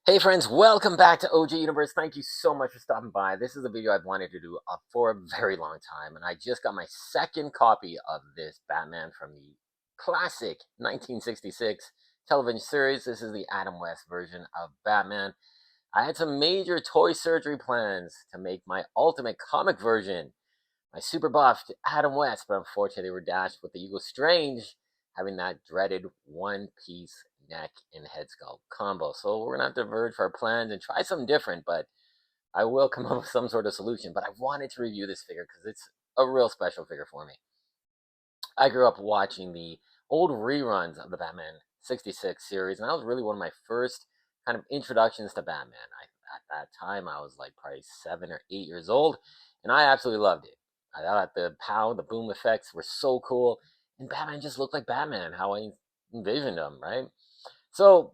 Hey friends, welcome back to OG Universe. Thank you so much for stopping by. This is a video I've wanted to do for a very long time, and I just got my second copy of this Batman from the classic 1966 television series. This is the Adam West version of Batman. I had some major toy surgery plans to make my ultimate comic version, my super buffed Adam West, but unfortunately they were dashed with the Hugo Strange having that dreaded one-piece neck and head sculpt combo. So we're gonna have to diverge for our plans and try something different, but I will come up with some sort of solution. But I wanted to review this figure because it's a real special figure for me. I grew up watching the old reruns of the Batman 66 series, and that was really one of my first kind of introductions to Batman. At that time, I was like probably 7 or 8 years old, and I absolutely loved it. I thought the pow, the boom effects were so cool, and Batman just looked like Batman, how I envisioned him, right? So,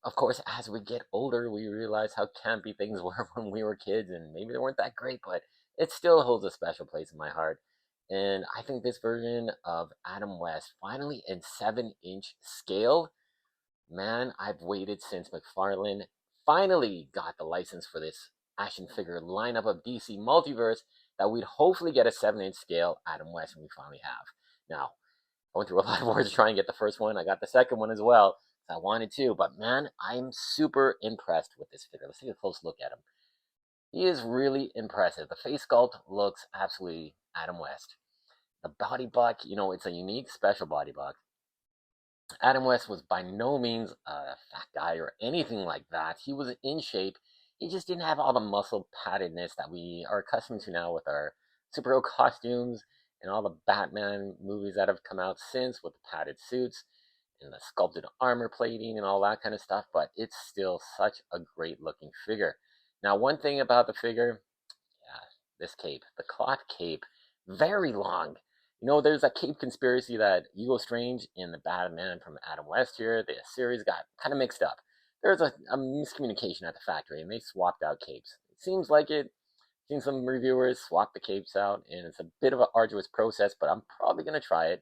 of course, as we get older, we realize how campy things were when we were kids, and maybe they weren't that great, but it still holds a special place in my heart. And I think this version of Adam West, finally in 7-inch scale, man, I've waited since McFarlane finally got the license for this action figure lineup of DC Multiverse that we'd hopefully get a 7-inch scale Adam West when we finally have. Now, I went through a lot of work to try and get the first one. I got the second one as well. I wanted to, but man, I'm super impressed with this figure. Let's take a close look at him. He is really impressive. The face sculpt looks absolutely Adam West. The body buck, it's a unique, special body buck. Adam West was by no means a fat guy or anything like that. He was in shape. He just didn't have all the muscle paddedness that we are accustomed to now with our superhero costumes and all the Batman movies that have come out since with the padded suits and the sculpted armor plating and all that kind of stuff. But it's still such a great looking figure. Now, one thing about the figure, yeah, this cape, the cloth cape, very long. There's a cape conspiracy that Hugo Strange and the Batman from Adam West here, the series got kind of mixed up. There's a miscommunication at the factory, and they swapped out capes. It seems like it. Seen some reviewers swap the capes out, and it's a bit of an arduous process, but I'm probably going to try it.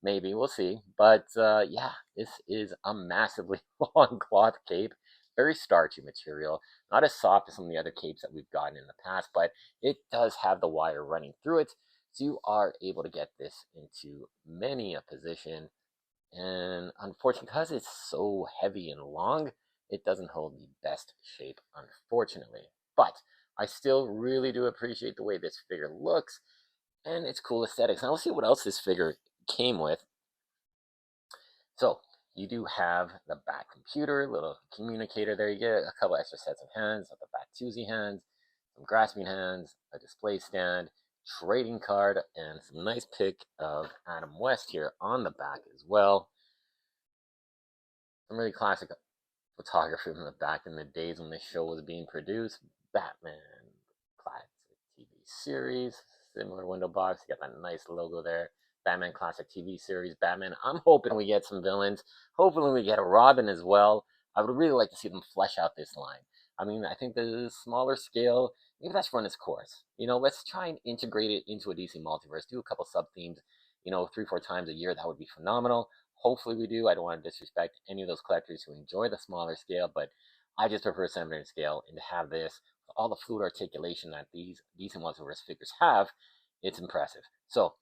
Maybe, we'll see. But yeah, this is a massively long cloth cape. Very starchy material. Not as soft as some of the other capes that we've gotten in the past, but it does have the wire running through it. So you are able to get this into many a position. And unfortunately, because it's so heavy and long, it doesn't hold the best shape, unfortunately. But I still really do appreciate the way this figure looks and its cool aesthetics. And I'll see what else this figure came with. So you do have the back computer, little communicator there. You get a couple extra sets of hands, like the back twosie hands, some grasping hands, a display stand, trading card, and some nice pic of Adam West here on the back as well. Some really classic photography from the back in the days when this show was being produced. Batman classic TV series, similar window box. You got that nice logo there. Batman classic TV series. Batman. I'm hoping we get some villains. Hopefully we get a Robin as well. I would really like to see them flesh out this line. I mean, I think the smaller scale, maybe that's run its course. Let's try and integrate it into a DC multiverse. Do a couple sub themes, 3, 4 times a year. That would be phenomenal. Hopefully we do. I don't want to disrespect any of those collectors who enjoy the smaller scale, but I just prefer 7-inch scale, and to have this, all the fluid articulation that these decent multiverse figures have, it's impressive. So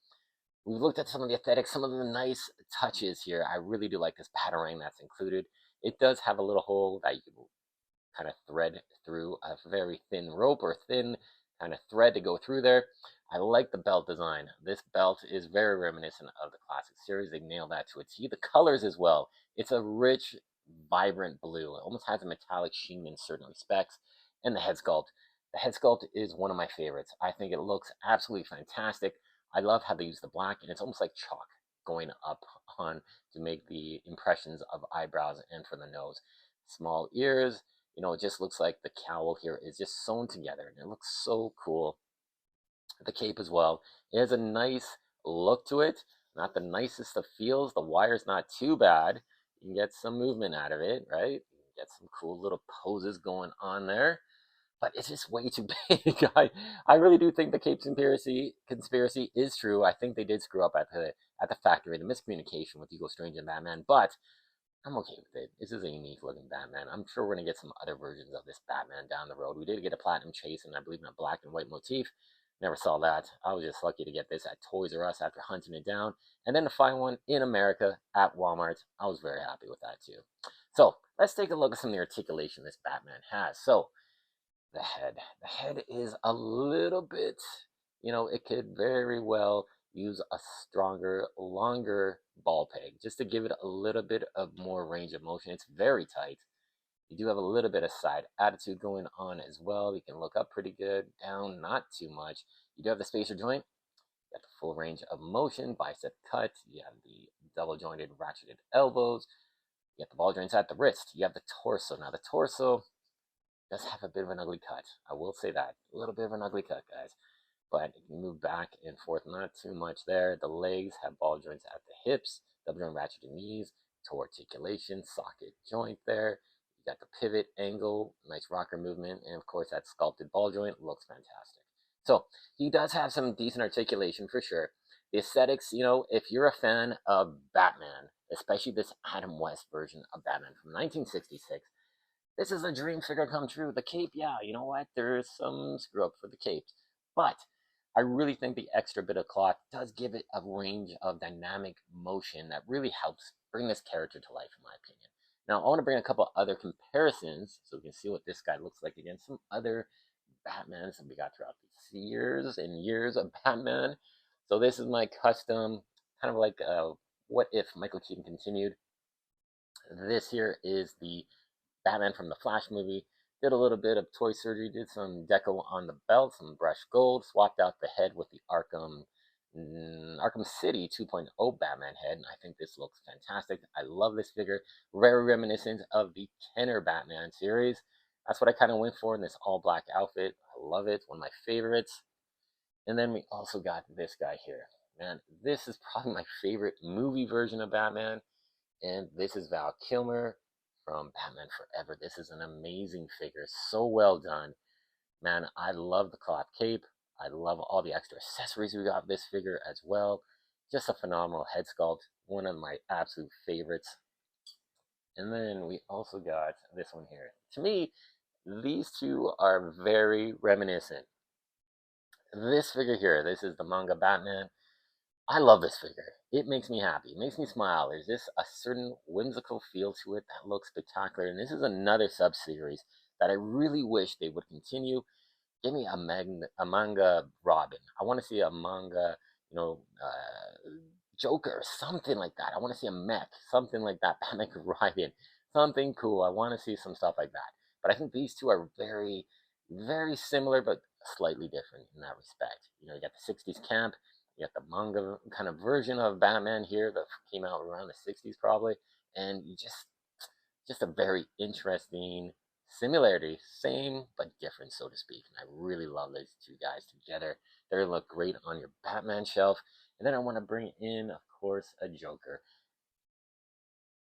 we've looked at some of the aesthetics, some of the nice touches here. I really do like this batarang that's included. It does have a little hole that you can kind of thread through a very thin rope or thin kind of thread to go through there. I like the belt design. This belt is very reminiscent of the classic series. They nailed that to a T. The colors as well. It's a rich, vibrant blue. It almost has a metallic sheen in certain respects. And the head sculpt. The head sculpt is one of my favorites. I think it looks absolutely fantastic. I love how they use the black, and it's almost like chalk going up on to make the impressions of eyebrows and for the nose. Small ears, it just looks like the cowl here is just sewn together, and it looks so cool. The cape as well. It has a nice look to it. Not the nicest of feels. The wire's not too bad. You can get some movement out of it, right? You can get some cool little poses going on there. But it's just way too big. I really do think the cape conspiracy is true. I think they did screw up at the factory, the miscommunication with Hugo Strange and Batman. But I'm okay with it. This is a unique looking Batman. I'm sure we're gonna get some other versions of this Batman down the road. We did get a platinum chase, and I believe in a black and white motif. Never saw that. I was just lucky to get this at Toys R Us after hunting it down, and then to find one in America at Walmart. I was very happy with that too. So let's take a look at some of the articulation this Batman has. So the head. The head is a little bit, it could very well use a stronger, longer ball peg just to give it a little bit of more range of motion. It's very tight. You do have a little bit of side attitude going on as well. You can look up pretty good, down not too much. You do have the spacer joint. You got the full range of motion, bicep cut. You have the double jointed, ratcheted elbows. You got the ball joints at the wrist. You have the torso. Now the torso does have a bit of an ugly cut. I will say that. A little bit of an ugly cut, guys. But you can move back and forth, not too much there. The legs have ball joints at the hips, double joint ratcheted knees, toe articulation, socket joint there. You got the pivot angle, nice rocker movement, and of course that sculpted ball joint looks fantastic. So he does have some decent articulation for sure. The aesthetics, if you're a fan of Batman, especially this Adam West version of Batman from 1966, this is a dream figure come true. The cape, yeah, you know what? There's some screw up for the capes. But I really think the extra bit of cloth does give it a range of dynamic motion that really helps bring this character to life, in my opinion. Now, I want to bring a couple other comparisons so we can see what this guy looks like against some other Batmans that we got throughout these years and years of Batman. So this is my custom, kind of like what if Michael Keaton continued. This here is the Batman from the Flash movie. Did a little bit of toy surgery, did some deco on the belt, some brushed gold, swapped out the head with the Arkham City 2.0 Batman head, and I think this looks fantastic. I love this figure. Very reminiscent of the Kenner Batman series. That's what I kind of went for in this all black outfit. I love it. One of my favorites. And then we also got this guy here. Man, this is probably my favorite movie version of Batman. And this is Val Kilmer from Batman Forever. This is an amazing figure. So well done. Man, I love the cloth cape. I love all the extra accessories we got this figure as well. Just a phenomenal head sculpt. One of my absolute favorites. And then we also got this one here. To me, these two are very reminiscent. This figure here, this is the manga Batman. I love this figure. It makes me happy. It makes me smile. There's just a certain whimsical feel to it that looks spectacular. And this is another sub-series that I really wish they would continue. Give me a manga Robin. I want to see a manga, Joker or something like that. I want to see a mech, something like that. Batman could ride in. Something cool. I want to see some stuff like that. But I think these two are very, very similar, but slightly different in that respect. You got the 60s camp. You got the manga kind of version of Batman here that came out around the 60s probably. And you just a very interesting similarity, same but different, so to speak. And I really love these two guys together. They're gonna look great on your Batman shelf. And then I want to bring in, of course, a Joker.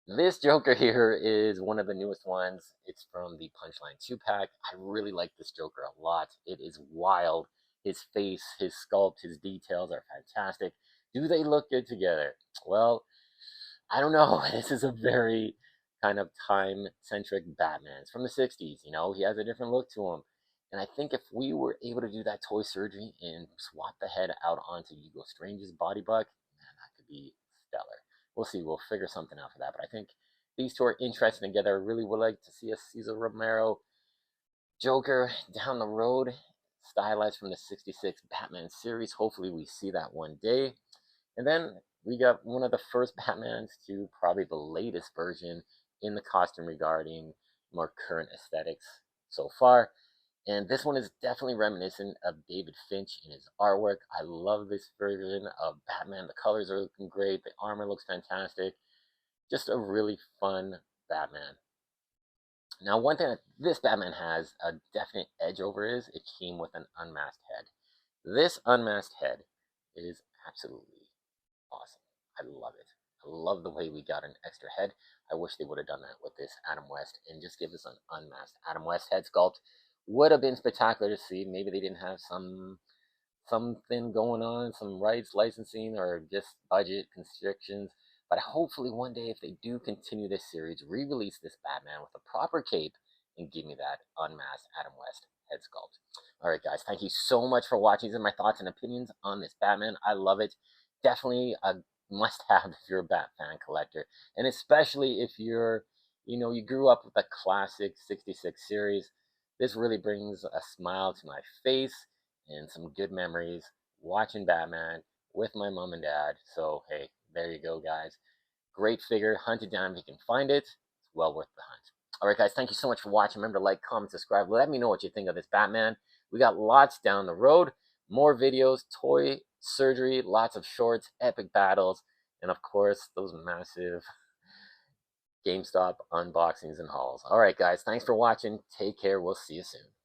This Joker here is one of the newest ones. It's from the Punchline 2-pack. I really like this Joker a lot. It is wild. His face, his sculpt, his details are fantastic. Do they look good together? Well, I don't know. This is a very kind of time-centric Batman. It's from the 60s, he has a different look to him. And I think if we were able to do that toy surgery and swap the head out onto Hugo Strange's body buck, man, that could be stellar. We'll see. We'll figure something out for that. But I think these two are interesting together. I really would like to see a Cesar Romero Joker down the road, stylized from the 66 Batman series. Hopefully we see that one day. And then we got one of the first Batmans to probably the latest version in the costume regarding more current aesthetics so far. And this one is definitely reminiscent of David Finch in his artwork. I love this version of Batman. The colors are looking great. The armor looks fantastic. Just a really fun Batman. Now, one thing that this Batman has a definite edge over is it came with an unmasked head. This unmasked head is absolutely awesome. I love it. I love the way we got an extra head. I wish they would have done that with this Adam West and just give us an unmasked Adam West head sculpt. Would have been spectacular to see. Maybe they didn't have something going on, some rights licensing or just budget constrictions. But hopefully one day, if they do continue this series, re-release this Batman with a proper cape and give me that unmasked Adam West head sculpt. All right, guys, thank you so much for watching. These are my thoughts and opinions on this Batman. I love it. Definitely a must-have if you're a Bat fan collector, and especially if you're, you grew up with the classic '66 series. This really brings a smile to my face and some good memories watching Batman with my mom and dad. So hey, there you go, guys. Great figure. Hunt it down if you can find it. It's well worth the hunt. All right, guys, thank you so much for watching. Remember to like, comment, subscribe. Let me know what you think of this Batman. We got lots down the road. More videos, toy surgery, lots of shorts, epic battles, and of course, those massive GameStop unboxings and hauls. All right, guys, thanks for watching. Take care. We'll see you soon.